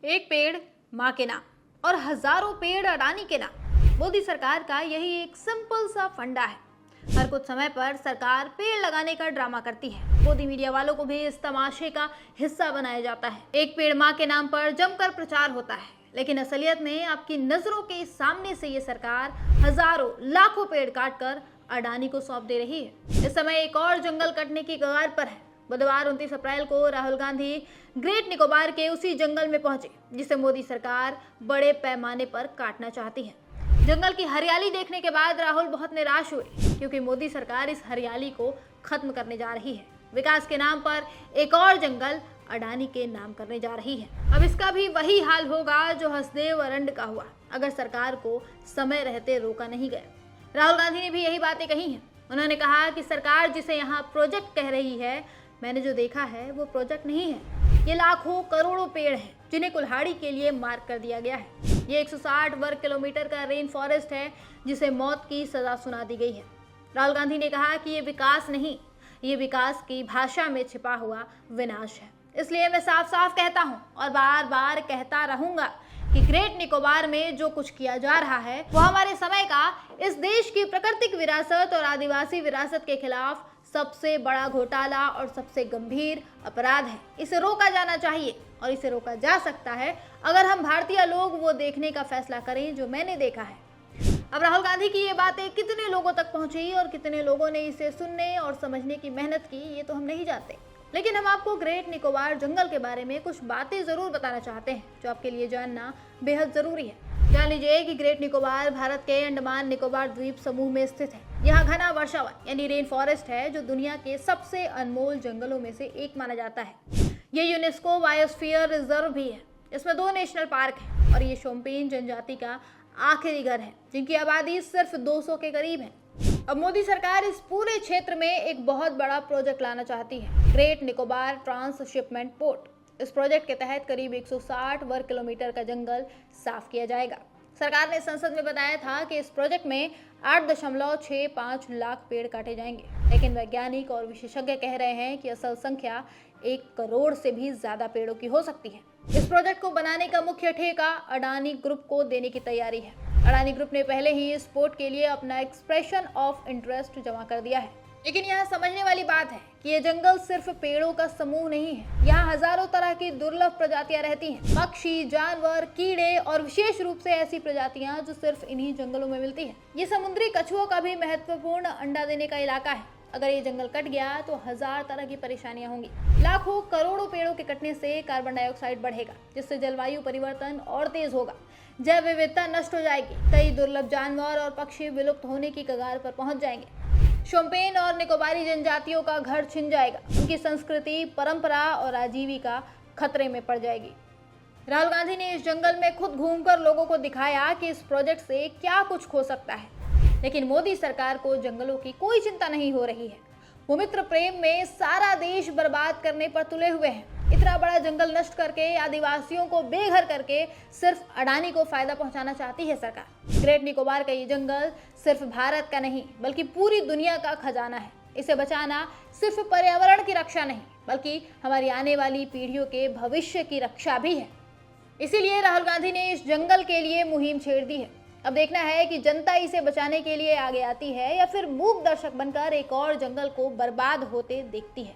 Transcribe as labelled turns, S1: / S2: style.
S1: एक पेड़ माँ के नाम और हजारों पेड़ अडानी के नाम। मोदी सरकार का यही एक सिंपल सा फंडा है। हर कुछ समय पर सरकार पेड़ लगाने का ड्रामा करती है। मोदी मीडिया वालों को भी इस तमाशे का हिस्सा बनाया जाता है। एक पेड़ माँ के नाम पर जमकर प्रचार होता है, लेकिन असलियत में आपकी नजरों के सामने से ये सरकार हजारों लाखों पेड़ काटकर अडानी को सौंप दे रही है। इस समय एक और जंगल कटने की कगार पर है। बुधवार 29 अप्रैल को राहुल गांधी ग्रेट निकोबार के उसी जंगल में पहुंचे जिसे मोदी सरकार बड़े पैमाने पर काटना चाहती है। जंगल की हरियाली देखने के बाद राहुल बहुत निराश हुए, क्योंकि मोदी सरकार इस हरियाली को खत्म करने जा रही है। विकास के नाम पर एक और जंगल अडानी के नाम करने जा रही है। अब इसका भी वही हाल होगा जो हसदेव अरंड का हुआ, अगर सरकार को समय रहते रोका नहीं गया। राहुल गांधी ने भी यही बातें कही हैं। उन्होंने कहा कि सरकार जिसे यहाँ प्रोजेक्ट कह रही है, मैंने जो देखा है वो प्रोजेक्ट नहीं है। ये लाखों करोड़ों पेड़ हैं जिन्हें कुल्हाड़ी के लिए मार्क कर दिया गया है। ये 160 वर्ग किलोमीटर का रेन फॉरेस्ट है जिसे मौत की सजा सुना दी गई है। राहुल गांधी ने कहा कि ये विकास नहीं, ये विकास की भाषा में छिपा हुआ विनाश है। इसलिए मैं साफ साफ कहता हूँ और बार बार कहता रहूंगा कि ग्रेट निकोबार में जो कुछ किया जा रहा है वो हमारे समय का इस देश की प्राकृतिक विरासत और आदिवासी विरासत के खिलाफ सबसे बड़ा घोटाला और सबसे गंभीर अपराध है। इसे रोका जाना चाहिए और इसे रोका जा सकता है अगर हम भारतीय लोग वो देखने का फैसला करें जो मैंने देखा है। अब राहुल गांधी की ये बातें कितने लोगों तक पहुंची और कितने लोगों ने इसे सुनने और समझने की मेहनत की, ये तो हम नहीं जानते, लेकिन हम आपको ग्रेट निकोबार जंगल के बारे में कुछ बातें जरूर बताना चाहते हैं जो आपके लिए जानना बेहद जरूरी है। जान लीजिए कि ग्रेट निकोबार भारत के अंडमान निकोबार द्वीप समूह में स्थित है। यहाँ घना वर्षावन यानी रेन फॉरेस्ट है जो दुनिया के सबसे अनमोल जंगलों में से एक माना जाता है। ये यूनेस्को बायोस्फीयर रिजर्व भी है। इसमें 2 नेशनल पार्क हैं और ये शोम्पेन जनजाति का आखिरी घर है जिनकी आबादी सिर्फ 200 के करीब है। अब मोदी सरकार इस पूरे क्षेत्र में एक बहुत बड़ा प्रोजेक्ट लाना चाहती है, ग्रेट निकोबार ट्रांसशिपमेंट पोर्ट। इस प्रोजेक्ट के तहत करीब 160 वर्ग किलोमीटर का जंगल साफ किया जाएगा। सरकार ने संसद में बताया था कि इस प्रोजेक्ट में 8.65 लाख पेड़ काटे जाएंगे, लेकिन वैज्ञानिक और विशेषज्ञ कह रहे हैं कि असल संख्या 1 करोड़ से भी ज्यादा पेड़ों की हो सकती है। इस प्रोजेक्ट को बनाने का मुख्य ठेका अडानी ग्रुप को देने की तैयारी है। अडानी ग्रुप ने पहले ही इस पोर्ट के लिए अपना एक्सप्रेशन ऑफ इंटरेस्ट जमा कर दिया है। लेकिन यहाँ समझने वाली बात है कि ये जंगल सिर्फ पेड़ों का समूह नहीं है। यहाँ हजारों तरह की दुर्लभ प्रजातियां रहती हैं, पक्षी, जानवर, कीड़े और विशेष रूप से ऐसी प्रजातियां जो सिर्फ इन्हीं जंगलों में मिलती हैं। ये समुद्री कछुओं का भी महत्वपूर्ण अंडा देने का इलाका है। अगर ये जंगल कट गया तो 1000 तरह की परेशानियां होंगी। लाखों करोड़ों पेड़ों के कटने से कार्बन डाइऑक्साइड बढ़ेगा, जिससे जलवायु परिवर्तन और तेज होगा। जैव विविधता नष्ट हो जाएगी। कई दुर्लभ जानवर और पक्षी विलुप्त होने की कगार पर पहुंच जाएंगे। शोम्पेन और निकोबारी जनजातियों का घर छिन जाएगा। उनकी संस्कृति, परंपरा और आजीविका खतरे में पड़ जाएगी। राहुल गांधी ने इस जंगल में खुद घूमकर लोगों को दिखाया कि इस प्रोजेक्ट से क्या कुछ खो सकता है, लेकिन मोदी सरकार को जंगलों की कोई चिंता नहीं हो रही है। वो मित्र प्रेम में सारा देश बर्बाद करने पर तुले हुए हैं। इतना बड़ा जंगल नष्ट करके, आदिवासियों को बेघर करके सिर्फ अडानी को फायदा पहुंचाना चाहती है सरकार। ग्रेट निकोबार का ये जंगल सिर्फ भारत का नहीं बल्कि पूरी दुनिया का खजाना है। इसे बचाना सिर्फ पर्यावरण की रक्षा नहीं बल्कि हमारी आने वाली पीढ़ियों के भविष्य की रक्षा भी है। इसीलिए राहुल गांधी ने इस जंगल के लिए मुहिम छेड़ दी है। अब देखना है कि जनता इसे बचाने के लिए आगे आती है या फिर मूक दर्शक बनकर एक और जंगल को बर्बाद होते देखती है।